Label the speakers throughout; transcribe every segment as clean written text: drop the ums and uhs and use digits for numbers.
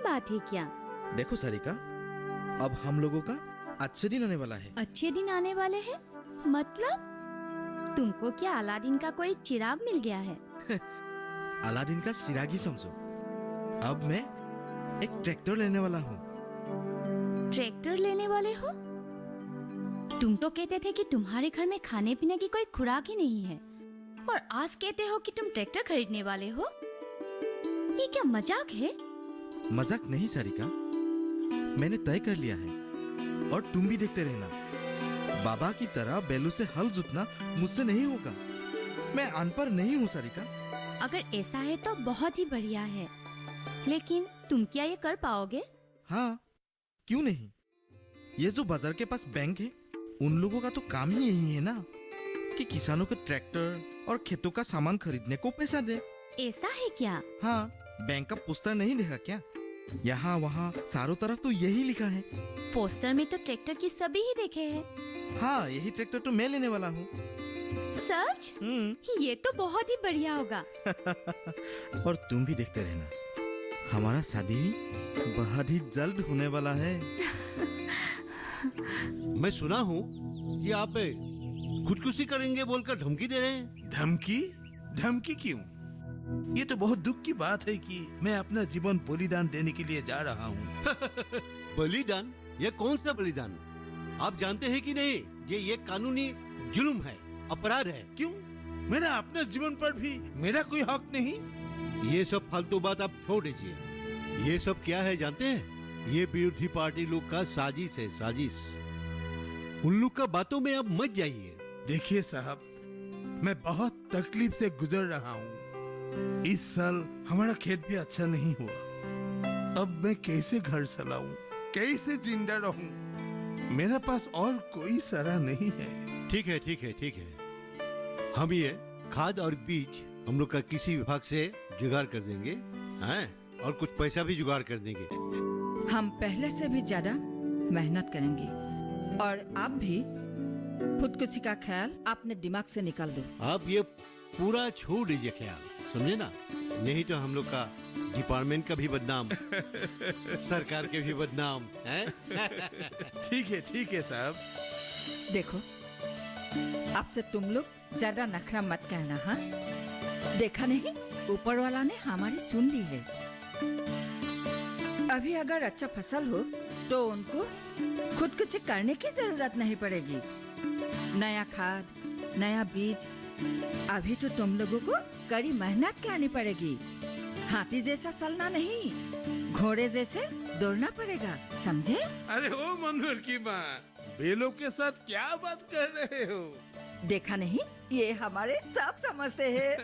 Speaker 1: बात है क्या?
Speaker 2: देखो सारिका, अब हम लोगों का अच्छे दिन आने वाला है।
Speaker 1: अच्छे दिन आने वाले हैं? मतलब तुमको क्या अलादीन का कोई चिराग मिल गया है?
Speaker 2: अलादीन का चिराग ही समझो। अब मैं एक ट्रैक्टर लेने वाला हूँ।
Speaker 1: ट्रैक्टर लेने वाले हो? तुम तो कहते थे कि तुम्हारे घर में खाने पीने की कोई खुराक ही नहीं है, और आज कहते हो कि तुम ट्रैक्टर खरीदने वाले हो। ये क्या मजाक है?
Speaker 2: मजाक नहीं सारिका, मैंने तय कर लिया है, और तुम भी देखते रहना। बाबा की तरह बैलों से हल जोतना मुझसे नहीं होगा। मैं अनपढ़ नहीं हूँ सारिका।
Speaker 1: अगर ऐसा है तो बहुत ही बढ़िया है, लेकिन तुम क्या ये कर पाओगे?
Speaker 2: हाँ, क्यों नहीं। ये जो बाजार के पास बैंक है, उन लोगों का तो काम ही यही है ना कि किसानों को ट्रैक्टर और खेतों का सामान खरीदने को पैसा दे।
Speaker 1: ऐसा है क्या?
Speaker 2: हाँ, बैंक का पोस्टर नहीं देखा क्या? यहाँ वहाँ चारों तरफ तो यही लिखा है।
Speaker 1: पोस्टर में तो ट्रैक्टर की सभी ही देखे हैं।
Speaker 2: हाँ, यही ट्रैक्टर तो मैं लेने वाला हूँ।
Speaker 1: सच? ये तो बहुत ही बढ़िया होगा।
Speaker 2: और तुम भी देखते रहना, हमारा शादी बहुत ही जल्द होने वाला है।
Speaker 3: मैं सुना हूँ कि आप खुदकुशी करेंगे बोलकर धमकी दे रहे हैं।
Speaker 4: धमकी? धमकी क्यों? ये तो बहुत दुख की बात है कि मैं अपना जीवन बलिदान देने के लिए जा रहा हूँ।
Speaker 3: बलिदान? ये कौन सा बलिदान? आप जानते हैं कि नहीं, ये कानूनी जुल्म है, अपराध है।
Speaker 4: क्यों? मेरा अपने जीवन पर भी मेरा कोई हक नहीं?
Speaker 3: ये सब फालतू बात आप छोड़ दीजिए। ये सब क्या है जानते हैं? ये विरोधी पार्टी लोग का साजिश है, साजिश। उन लोग का बातों में अब मत जाइए।
Speaker 4: देखिए साहब, मैं बहुत तकलीफ से गुजर रहा हूँ। इस साल हमारा खेत भी अच्छा नहीं हुआ। अब मैं कैसे घर चलाऊं, कैसे जिंदा रहूं? मेरे पास और कोई सहारा नहीं है।
Speaker 3: ठीक है, ठीक है, ठीक है। हम ये खाद और बीज हम लोग का किसी विभाग से जुगाड़ कर देंगे, हैं? और कुछ पैसा भी जुगाड़ कर देंगे।
Speaker 5: हम पहले से भी ज्यादा मेहनत करेंगे, और आप भी खुदकुशी का ख्याल अपने दिमाग से निकाल दो।
Speaker 3: आप ये पूरा छोड़ दीजिए ख्याल, समझे ना? नहीं तो हम लोग का डिपार्टमेंट का भी बदनाम, सरकार के भी बदनाम है।
Speaker 4: ठीक है साहब।
Speaker 5: देखो, आपसे तुम लोग ज्यादा नखरा मत कहना। हाँ, देखा नहीं, ऊपर वाला ने हमारी सुन ली है। अभी अगर अच्छा फसल हो तो उनको खुदकुशी करने की जरूरत नहीं पड़ेगी। नया खाद, नया बीज, अभी तो तुम लोगों को कड़ी मेहनत करनी पड़ेगी। हाथी जैसा चलना नहीं, घोड़े जैसे दौड़ना पड़ेगा, समझे?
Speaker 4: अरे ओ मनोहर की माँ, बेलों के साथ क्या बात कर रहे हो?
Speaker 5: देखा नहीं, ये हमारे सब समझते हैं।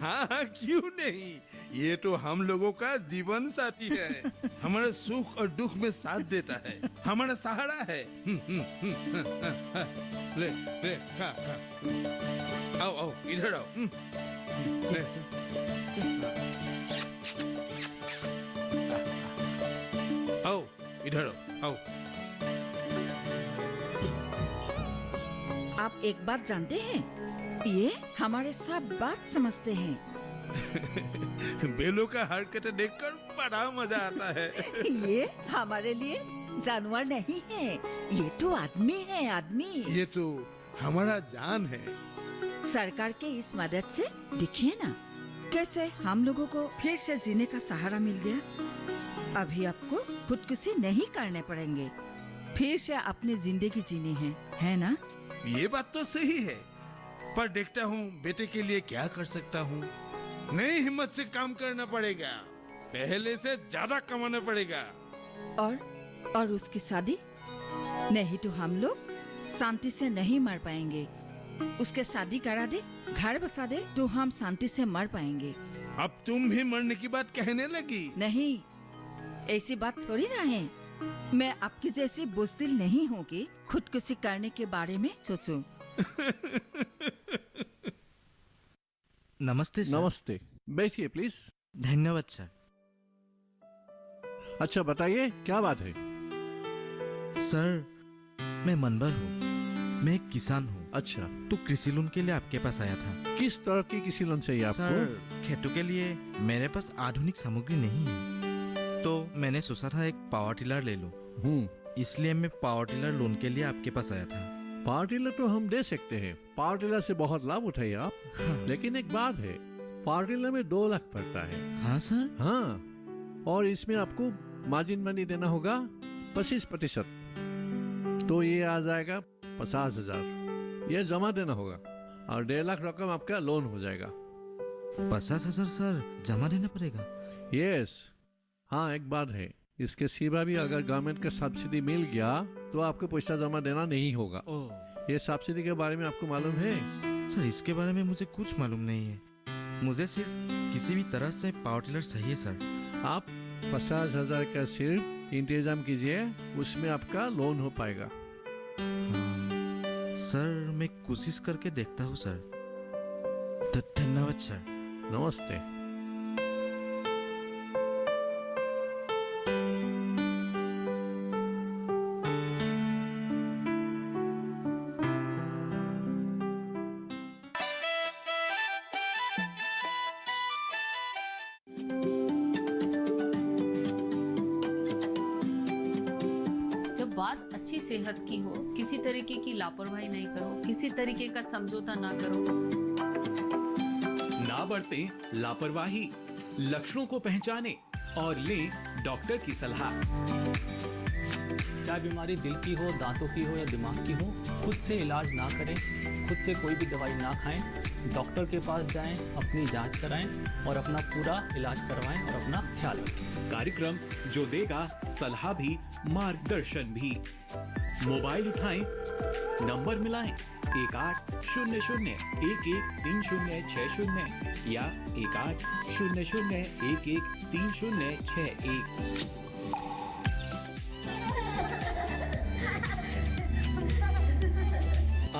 Speaker 4: हाँ, क्यों नहीं। ये तो हम लोगों का जीवन साथी है, हमारे सुख और दुख में साथ देता है, हमारा सहारा है। ले ले, खा खा। आओ आओ, इधर आओ। ले। आओ, इधर आओ।
Speaker 5: आप एक बात जानते हैं, ये हमारे सब बात समझते हैं।
Speaker 4: बेलों का हरकत देखकर बड़ा मजा आता है।
Speaker 5: ये हमारे लिए जानवर नहीं है, ये तो आदमी है, आदमी।
Speaker 4: ये तो हमारा जान है।
Speaker 5: सरकार के इस मदद से देखिए ना कैसे हम लोगों को फिर से जीने का सहारा मिल गया। अभी आपको खुदकुशी नहीं करने पड़ेंगे, फिर से अपनी जिंदगी जीनी है ना?
Speaker 4: ये बात तो सही है, पर देखता हूँ बेटे के लिए क्या कर सकता हूँ। नई हिम्मत से काम करना पड़ेगा, पहले से ज्यादा कमाना पड़ेगा।
Speaker 5: और उसकी शादी? नहीं तो हम लोग शांति से नहीं मर पाएंगे। उसके शादी करा दे, घर बसा दे, तो हम शांति से मर पाएंगे।
Speaker 4: अब तुम भी मरने की बात कहने लगी?
Speaker 5: नहीं, ऐसी बात थोड़ी ना है। मैं आपकी जैसी बुज़दिल नहीं हूँ कि खुदकुशी करने के बारे में सोचूं।
Speaker 2: नमस्ते सर।
Speaker 3: नमस्ते, बैठिए प्लीज।
Speaker 2: धन्यवाद सर।
Speaker 3: अच्छा बताइए क्या बात है?
Speaker 2: सर मैं मनबर हूँ, मैं एक किसान हूँ।
Speaker 3: अच्छा,
Speaker 2: तो कृषि लोन के लिए आपके पास आया था।
Speaker 3: किस तरह की किसी लोन चाहिए आपको?
Speaker 2: सर खेतों के लिए मेरे पास आधुनिक सामग्री नहीं है, तो मैंने सोचा था एक पावर टिलर ले लूं। इसलिए मैं पावर टिलर लोन के लिए आपके पास आया था।
Speaker 3: पावर टिलर तो हम दे सकते हैं, पावर टिलर से बहुत लाभ उठाइए आप।
Speaker 2: हाँ।
Speaker 3: लेकिन एक बात है, पावर टिलर में 2 लाख पड़ता है।
Speaker 2: हाँ सर।
Speaker 3: हाँ, और इसमें आपको मार्जिन मनी देना होगा 25%। तो ये आ जाएगा 50,000, ये जमा देना होगा और 1.5 लाख रकम आपका लोन हो जाएगा।
Speaker 2: 50,000 सर जमा देना पड़ेगा?
Speaker 3: यस। हाँ, एक बात है, इसके सिवा भी अगर गवर्नमेंट का सब्सिडी मिल गया तो आपको पैसा जमा देना नहीं होगा। ये सब्सिडी के बारे में आपको मालूम है?
Speaker 2: सर इसके बारे में मुझे कुछ मालूम नहीं है, मुझे सिर्फ किसी भी तरह से पावर टिलर चाहिए सर।
Speaker 3: आप 50,000 का सिर्फ इंतजाम कीजिए, उसमें आपका लोन हो पाएगा।
Speaker 2: सर मैं कोशिश करके देखता हूँ सर। धन्यवाद सर।
Speaker 3: नमस्ते।
Speaker 6: बात अच्छी सेहत की हो, किसी तरीके की लापरवाही नहीं करो, किसी तरीके का समझौता ना करो।
Speaker 7: ना बरतें लापरवाही, लक्षणों को पहचानें और लें डॉक्टर की सलाह।
Speaker 8: चाहे बीमारी दिल की हो, दांतों की हो या दिमाग की हो, खुद से इलाज ना करें, खुद से कोई भी दवाई ना खाएं, डॉक्टर के पास जाएं, अपनी जांच कराएं और अपना पूरा इलाज करवाएं और अपना ख्याल रखें।
Speaker 7: कार्यक्रम जो देगा सलाह भी मार्गदर्शन भी। मोबाइल उठाएं, नंबर मिलाएं 1800113060 या 1800113061।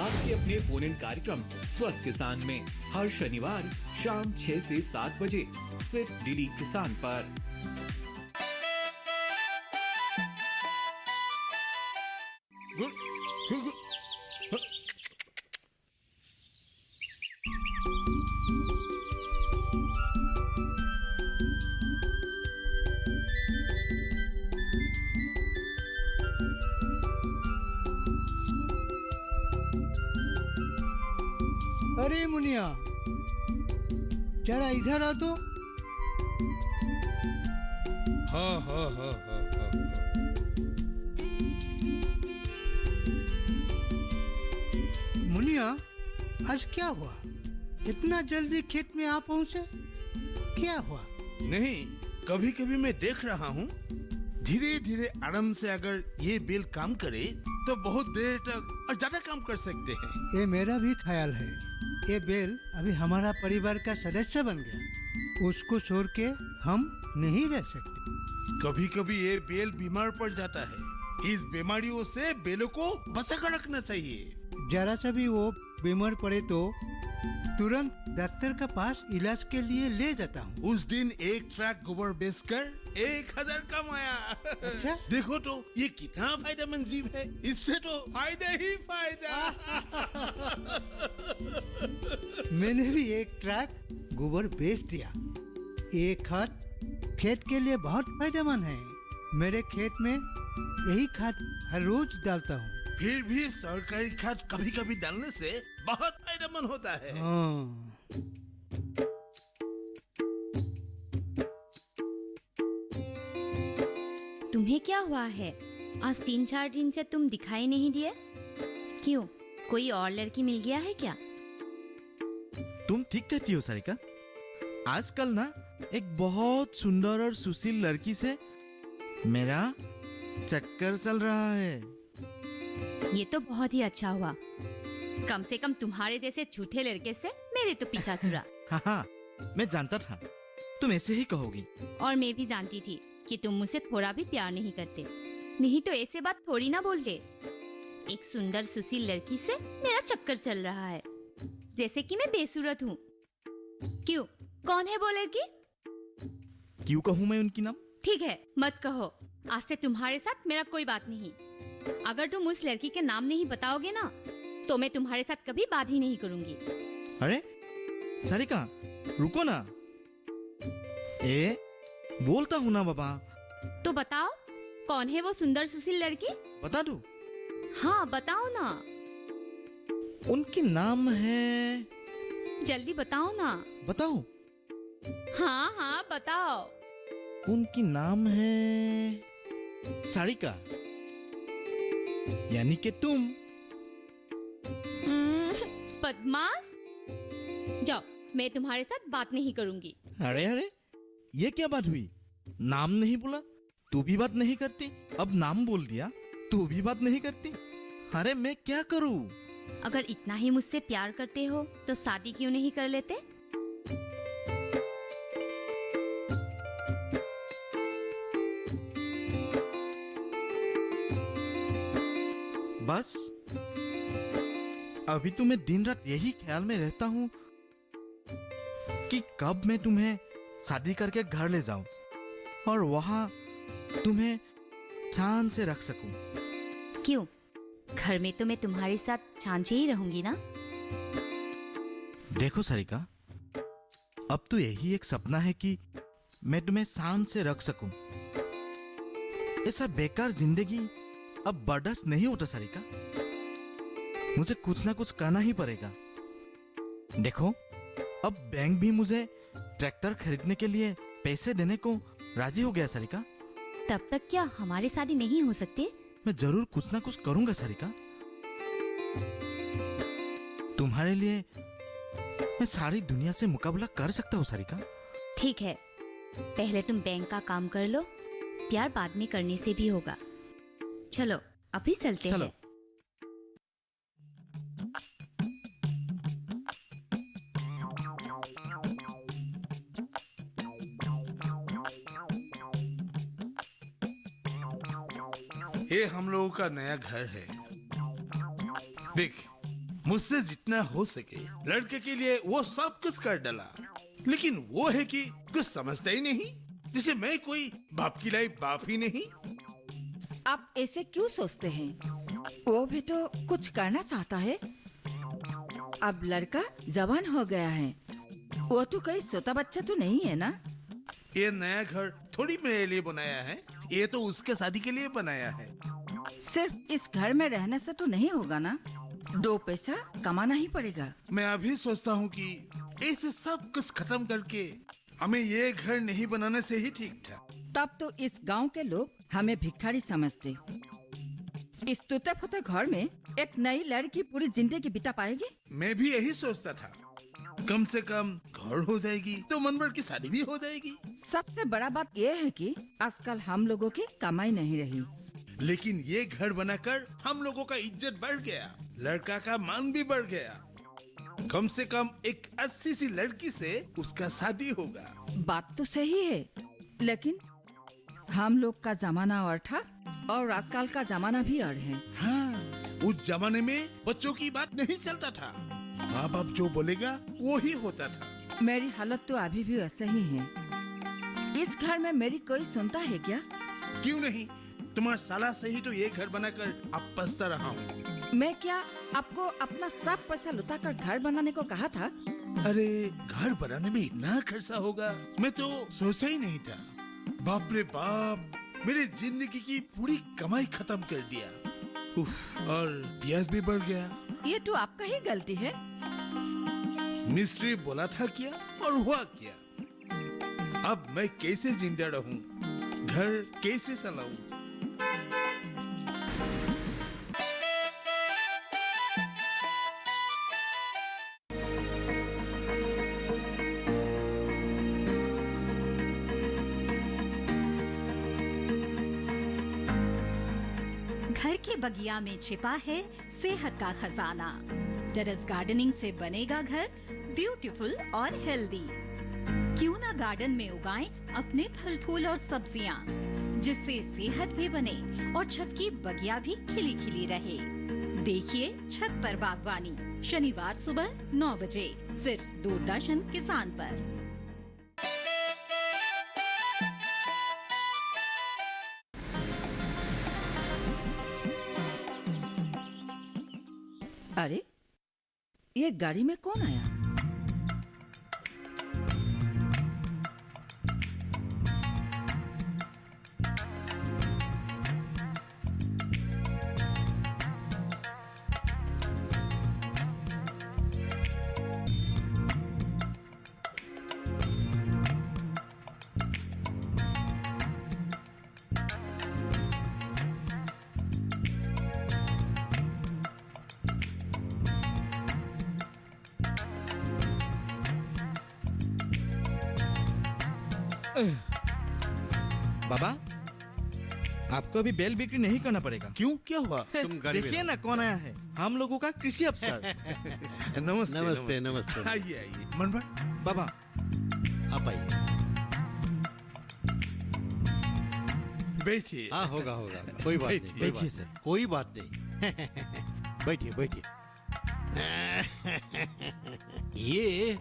Speaker 7: आपके अपने फोन इन कार्यक्रम स्वस्थ किसान में हर शनिवार शाम 6 से 7 बजे सिर्फ डीडी किसान पर।
Speaker 9: अरे मुनिया, जरा इधर आ तो।
Speaker 4: हाँ।
Speaker 9: मुनिया, आज क्या हुआ? इतना जल्दी खेत में आ पहुंचे, क्या हुआ?
Speaker 4: नहीं, कभी कभी मैं देख रहा हूँ धीरे धीरे आराम से अगर ये बेल काम करे तो बहुत देर तक और ज्यादा काम कर सकते हैं।
Speaker 9: ये मेरा भी ख्याल है। ये बेल अभी हमारा परिवार का सदस्य बन गया, उसको छोड़ के हम नहीं रह सकते।
Speaker 4: कभी कभी ये बेल बीमार पड़ जाता है, इस बीमारियों से बेलों को बचा कर रखना चाहिए।
Speaker 9: जरा सा भी वो बीमार पड़े तो तुरंत डॉक्टर के पास इलाज के लिए ले जाता हूँ।
Speaker 4: उस दिन एक ट्रक गोबर बेचकर 1,000 कमाया।
Speaker 9: अच्छा?
Speaker 4: देखो तो ये कितना फायदेमंद जीव है, इससे तो फायदा ही फायदा।
Speaker 9: मैंने भी एक ट्रक गोबर बेच दिया। ये खाद खेत के लिए बहुत फायदेमंद है। मेरे खेत में यही खाद हर रोज डालता हूँ,
Speaker 4: फिर भी सरकारी खाद कभी कभी डालने से बहुत फायदेमंद होता है।
Speaker 9: हाँ।
Speaker 1: तुम्हें क्या हुआ है? आज 3-4 दिन से तुम दिखाई नहीं दिए। क्यों, कोई और लड़की मिल गया है क्या?
Speaker 2: तुम ठीक कहती हो सारिका। आजकल ना एक बहुत सुंदर और सुशील लड़की से मेरा चक्कर चल रहा है।
Speaker 1: ये तो बहुत ही अच्छा हुआ। कम से कम तुम्हारे जैसे झूठे लड़के से मेरे तो पीछा छुड़ा।
Speaker 2: हाँ हाँ, मैं जानता था तुम ऐसे ही कहोगी।
Speaker 1: और मैं भी जानती थी कि तुम मुझसे थोड़ा भी प्यार नहीं करते, नहीं तो ऐसे बात थोड़ी ना बोलते। एक सुंदर सुशील लड़की से मेरा चक्कर चल रहा है, जैसे कि मैं बेसूरत हूँ। क्यों, कौन है वो लड़की?
Speaker 2: क्यों कहूँ मैं उनकी नाम?
Speaker 1: ठीक है, मत कहो। आज से तुम्हारे साथ मेरा कोई बात नहीं। अगर तुम उस लड़की के नाम नहीं बताओगे ना, तो मैं तुम्हारे साथ कभी बात ही नहीं करूंगी।
Speaker 2: अरे सारिका, रुको ना। ए, बोलता हूँ ना बाबा।
Speaker 1: तो बताओ, कौन है वो सुंदर सुशील लड़की?
Speaker 2: बता दूं?
Speaker 1: हाँ बताओ ना,
Speaker 2: उनकी नाम है।
Speaker 1: जल्दी बताओ ना।
Speaker 2: बताओ?
Speaker 1: हाँ हाँ बताओ।
Speaker 2: उनकी नाम है सारिका, यानी कि तुम।
Speaker 1: बदमाश, जाओ, मैं तुम्हारे साथ बात नहीं करूंगी।
Speaker 2: अरे अरे, ये क्या बात हुई? नाम नहीं बोला तू भी बात नहीं करती, अब नाम बोल दिया तू भी बात नहीं करती। अरे मैं क्या करूं?
Speaker 1: अगर इतना ही मुझसे प्यार करते हो तो शादी क्यों नहीं कर लेते?
Speaker 2: बस अभी तो मैं दिन रात यही ख्याल में रहता हूँ कि कब मैं तुम्हें शादी करके घर ले जाऊं और वहां तुम्हें चांद से रख सकूं।
Speaker 1: क्यों, घर में तो मैं तुम्हारे साथ चांद से ही रहूंगी ना।
Speaker 2: देखो सारिका, अब तो यही एक सपना है कि मैं तुम्हें शान से रख सकूं। ऐसा बेकार जिंदगी अब बर्दाश्त नहीं होता सारिका। मुझे कुछ ना कुछ करना ही पड़ेगा। देखो, अब बैंक भी मुझे ट्रैक्टर खरीदने के लिए पैसे देने को राजी हो गया सारिका।
Speaker 1: तब तक क्या हमारी शादी नहीं हो सकती?
Speaker 2: मैं जरूर कुछ ना कुछ करूंगा सारिका। तुम्हारे लिए मैं सारी दुनिया से मुकाबला कर सकता हूँ सारिका।
Speaker 1: ठीक है, पहले तुम बैंक का काम कर लो, प्यार बाद में करने से भी होगा। चलो अभी चलते
Speaker 2: चलो।
Speaker 1: हैं।
Speaker 4: ये हम लोगों का नया घर है। देख, मुझसे जितना हो सके लड़के के लिए वो सब कुछ कर डाला, लेकिन वो है कि कुछ समझता ही नहीं, जिसे मैं कोई बाप की लाई बाप ही नहीं।
Speaker 5: आप ऐसे क्यों सोचते हैं? वो भी तो कुछ करना चाहता है। अब लड़का जवान हो गया है, वो तो कोई छोटा बच्चा तो नहीं है ना।
Speaker 4: ये नया घर थोड़ी मेरे लिए बनाया है, ये तो उसके शादी के लिए बनाया है।
Speaker 5: सिर्फ इस घर में रहने से तो नहीं होगा ना, 2 पैसा कमाना ही पड़ेगा।
Speaker 4: मैं अभी सोचता हूँ कि ऐसे सब कुछ खत्म करके हमें ये घर नहीं बनाने से ही ठीक था।
Speaker 5: तब तो इस गांव के लोग हमें भिखारी समझते। इस टूटे फूटे घर में एक नई लड़की पूरी जिंदगी बिता पाएगी?
Speaker 4: मैं भी यही सोचता था, कम से कम घर हो जाएगी तो मनभर की शादी भी हो जाएगी।
Speaker 5: सबसे बड़ा बात यह है कि आजकल हम लोगों की कमाई नहीं रही,
Speaker 4: लेकिन ये घर बनाकर हम लोगों का इज्जत बढ़ गया, लड़का का मान भी बढ़ गया। कम से कम एक 80 सी लड़की से उसका शादी होगा।
Speaker 5: बात तो सही है, लेकिन हम लोग का जमाना और था और आजकल का जमाना भी और है।
Speaker 4: हाँ, उस जमाने में बच्चों की बात नहीं चलता था, माँ बाप जो बोलेगा वो ही होता था।
Speaker 5: मेरी हालत तो अभी भी ऐसा ही है। इस घर में मेरी कोई सुनता है क्या?
Speaker 4: क्यों नहीं, तुम्हारा साला से ही तो ये घर बनाकर अब पछता रहा हूँ।
Speaker 5: मैं क्या आपको अपना सब पैसा लुटाकर घर बनाने को कहा था?
Speaker 4: अरे घर बनाने में इतना खर्चा होगा मैं तो सोचा ही नहीं था। बाप रे बाप, मेरी जिंदगी की पूरी कमाई खत्म कर दिया। उफ, और प्यास भी बढ़ गया।
Speaker 5: ये तो आपका ही गलती है।
Speaker 4: मिस्ट्री बोला था क्या और हुआ क्या? अब मैं कैसे जिंदा रहूं? घर कैसे चलाऊं?
Speaker 10: घर के बगिया में छिपा है सेहत का खजाना। टेरेस गार्डनिंग से बनेगा घर ब्यूटीफुल और हेल्दी। क्यों ना गार्डन में उगाएं अपने फल फूल और सब्जियां, जिससे सेहत भी बने और छत की बगिया भी खिली खिली रहे। देखिए छत पर बागवानी, शनिवार सुबह 9 बजे सिर्फ दूरदर्शन किसान पर।
Speaker 5: अरे ये गाड़ी में कौन आया?
Speaker 2: बाबा, आपको अभी बेल बिक्री नहीं करना पड़ेगा।
Speaker 4: क्यों, क्या हुआ?
Speaker 2: देखिए ना कौन आया है, हम लोगों का कृषि अफसर।
Speaker 4: नमस्ते
Speaker 3: नमस्ते नमस्ते।
Speaker 4: आइए आइए मनभर,
Speaker 2: बाबा
Speaker 3: आप आइए।
Speaker 4: बैठिए।
Speaker 3: हाँ होगा होगा, कोई बात नहीं, कोई
Speaker 2: बैठिए
Speaker 3: बात
Speaker 2: सर।
Speaker 3: नहीं, कोई बात नहीं। बैठिए बैठिए। ये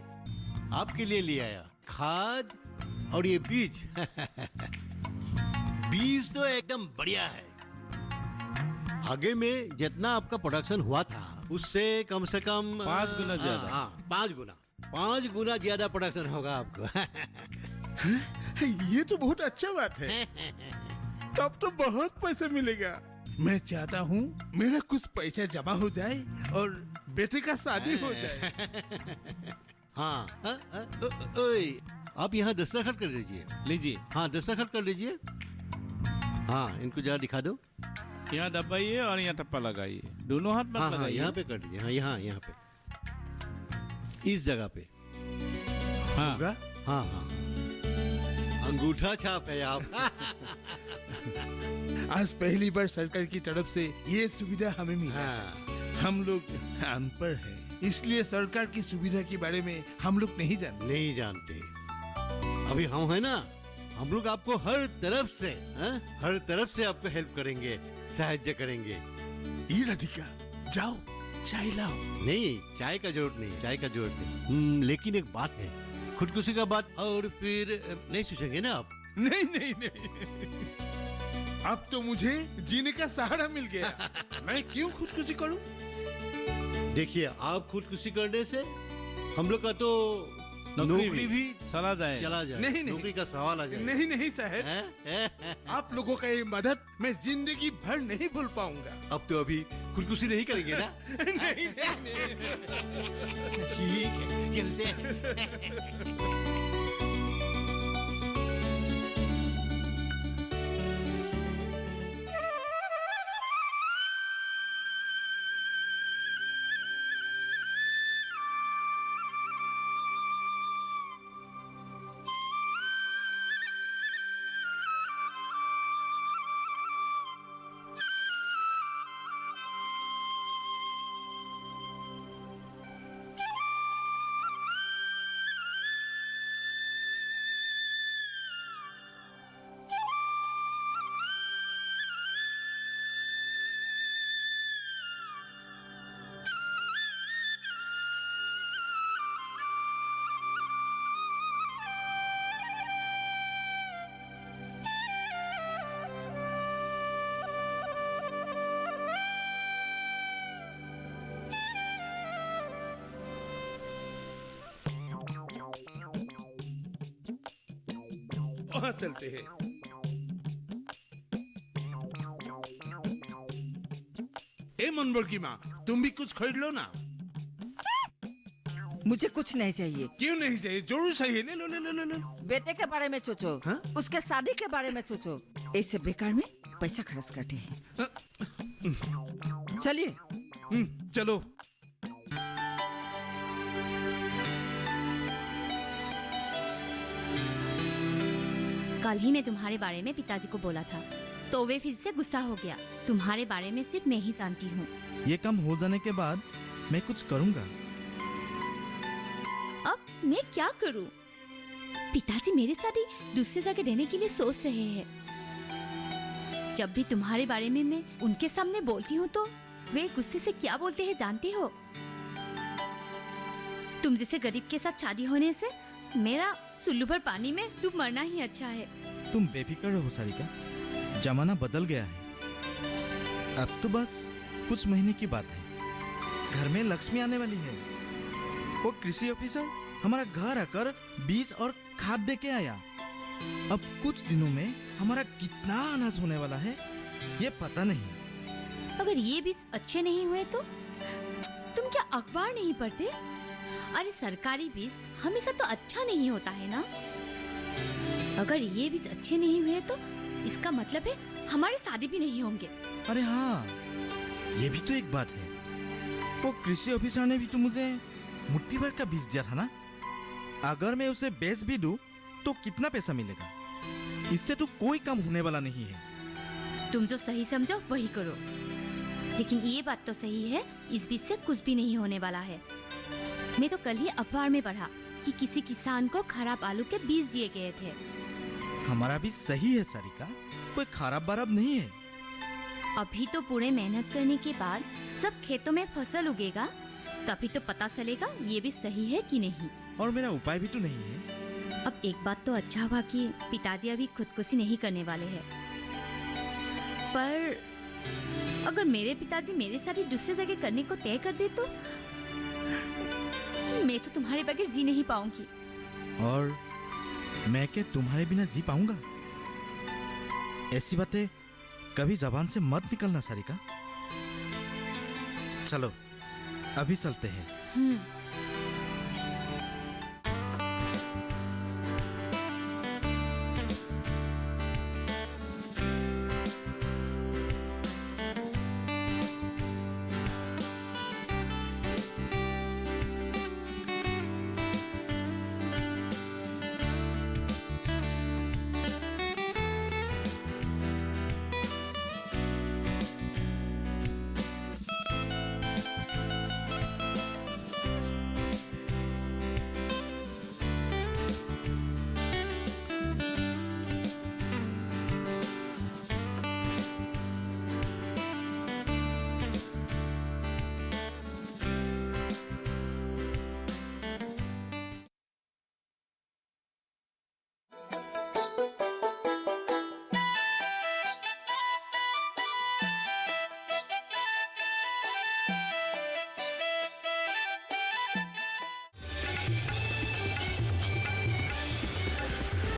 Speaker 3: आपके लिए ले आया खाद और ये बीज। बीज तो एकदम बढ़िया है। आगे में जितना आपका प्रोडक्शन हुआ था उससे कम से कम
Speaker 11: 5 गुना ज्यादा।
Speaker 3: हाँ 5 गुना ज्यादा प्रोडक्शन होगा आपको।
Speaker 4: ये तो बहुत अच्छा बात है। तब तो बहुत पैसा मिलेगा। मैं चाहता हूँ मेरा कुछ पैसा जमा हो जाए और बेटे का शादी हो जाए।
Speaker 3: हाँ ओए, आप यहाँ दस्तखत कर लीजिए।
Speaker 11: लीजिए,
Speaker 3: हाँ दस्तखत कर लीजिए। हाँ इनको जरा दिखा दो।
Speaker 11: यहाँ दबाइए और यहाँ टप्पा लगाइए, दोनों हाथ मत
Speaker 3: हाँ हाँ
Speaker 11: लगाइए।
Speaker 3: यहाँ पे कर दीजिए। हाँ यहाँ पे, इस जगह पे।
Speaker 11: हाँ
Speaker 4: होगा?
Speaker 3: हाँ हाँ अंगूठा छाप है आप।
Speaker 4: आज पहली बार सरकार की तरफ से ये सुविधा हमें मिला।
Speaker 3: हाँ,
Speaker 4: हम लोग अनपढ़ हैं, इसलिए सरकार की सुविधा के बारे में हम लोग नहीं जानते।
Speaker 3: नहीं जानते। अभी हम है ना, हम लोग आपको हर तरफ से, हर तरफ से आपको हेल्प करेंगे, सहायता करेंगे।
Speaker 4: ये राधिका, जाओ चाय लाओ।
Speaker 3: नहीं चाय का जरूरत नहीं, चाय का जरूरत नहीं। लेकिन एक बात है, खुदकुशी का बात और फिर नहीं सोचेंगे ना आप?
Speaker 4: नहीं नहीं नहीं, अब तो मुझे जीने का सहारा मिल गया। मैं क्यों खुदकुशी करूं?
Speaker 3: देखिए आप खुदकुशी करने से हम लोग का तो नौकरी भी
Speaker 11: चला जाए।
Speaker 3: चला जाए।
Speaker 4: नहीं, नहीं।
Speaker 3: नौकरी का सवाल आ जाए।
Speaker 4: नहीं नहीं साहब, आप लोगों का ये मदद मैं जिंदगी भर नहीं भूल पाऊंगा।
Speaker 3: अब तो अभी खुदकुशी नहीं करेंगे ना?
Speaker 4: नहीं नहीं
Speaker 3: ठीक है, चलते हैं।
Speaker 4: वहाँ चलते हैं। मनबर की माँ, तुम भी कुछ खरीद लो ना।
Speaker 5: मुझे कुछ नहीं चाहिए।
Speaker 4: क्यों नहीं चाहिए? जरूर चाहिए। ले लो ले लो ले लो।
Speaker 5: बेटे के बारे में सोचो,
Speaker 4: हाँ?
Speaker 5: उसके शादी के बारे में सोचो। ऐसे बेकार में पैसा खर्च करते हैं। चलिए।
Speaker 4: चलो।
Speaker 1: कल ही मैं तुम्हारे बारे में पिताजी को बोला था, तो वे फिर से गुस्सा हो गया। तुम्हारे बारे में सिर्फ मैं ही जानती हूँ।
Speaker 2: ये काम हो जाने के बाद मैं कुछ करूँगा।
Speaker 1: अब मैं क्या करूँ? पिताजी मेरे साथ ही दूसरी जगह रहने के लिए सोच रहे हैं। जब भी तुम्हारे बारे में मैं उनके सामने बोलती हूँ तो वे गुस्से से क्या बोलते हैं जानते हो? तुम जैसे गरीब के साथ शादी होने से मेरा सुल्लू भर पानी में डूब मरना ही अच्छा है।
Speaker 2: तुम बेफिक्र रहो सारिका, जमाना बदल गया है। अब तो बस कुछ महीने की बात है, घर में लक्ष्मी आने वाली है। वो कृषि ऑफिसर हमारा घर आकर बीज और खाद दे के आया। अब कुछ दिनों में हमारा कितना अनाज होने वाला है ये पता नहीं।
Speaker 1: अगर ये बीज अच्छे नहीं हुए तो तुम क्या अखबार नहीं पढ़ते? अरे सरकारी बीज हमेशा तो अच्छा नहीं होता है ना। अगर ये बीज अच्छे नहीं हुए तो इसका मतलब है हमारे शादी भी नहीं होंगे।
Speaker 2: अरे हाँ, ये भी तो एक बात है। वो कृषि ऑफिसर ने भी तो मुझे मुट्ठी भर का बीज दिया था ना। अगर मैं उसे बेच भी दूं तो कितना पैसा मिलेगा? इससे तो कोई काम होने वाला नहीं है।
Speaker 1: तुम जो सही समझो वही करो। लेकिन ये बात तो सही है, इस बीज से कुछ भी नहीं होने वाला है। मैं तो कल ही अखबार में पढ़ा कि किसी किसान को खराब आलू के बीज दिए गए थे।
Speaker 2: हमारा भी सही है सारिका, कोई खराब बराब नहीं है।
Speaker 1: अभी तो पूरे मेहनत करने के बाद जब खेतों में फसल उगेगा तभी तो पता चलेगा ये भी सही है कि नहीं।
Speaker 2: और मेरा उपाय भी तो नहीं है।
Speaker 1: अब एक बात तो अच्छा हुआ कि पिताजी अभी खुदकुशी नहीं करने वाले हैं। पर अगर मेरे पिताजी मेरे साथ ही दूसरी जगह करने को तय कर दे तो मैं तो तुम्हारे बगैर जी नहीं पाऊंगी।
Speaker 2: और मैं क्या तुम्हारे बिना जी पाऊंगा? ऐसी बातें कभी जबान से मत निकलना सारिका। चलो अभी चलते हैं।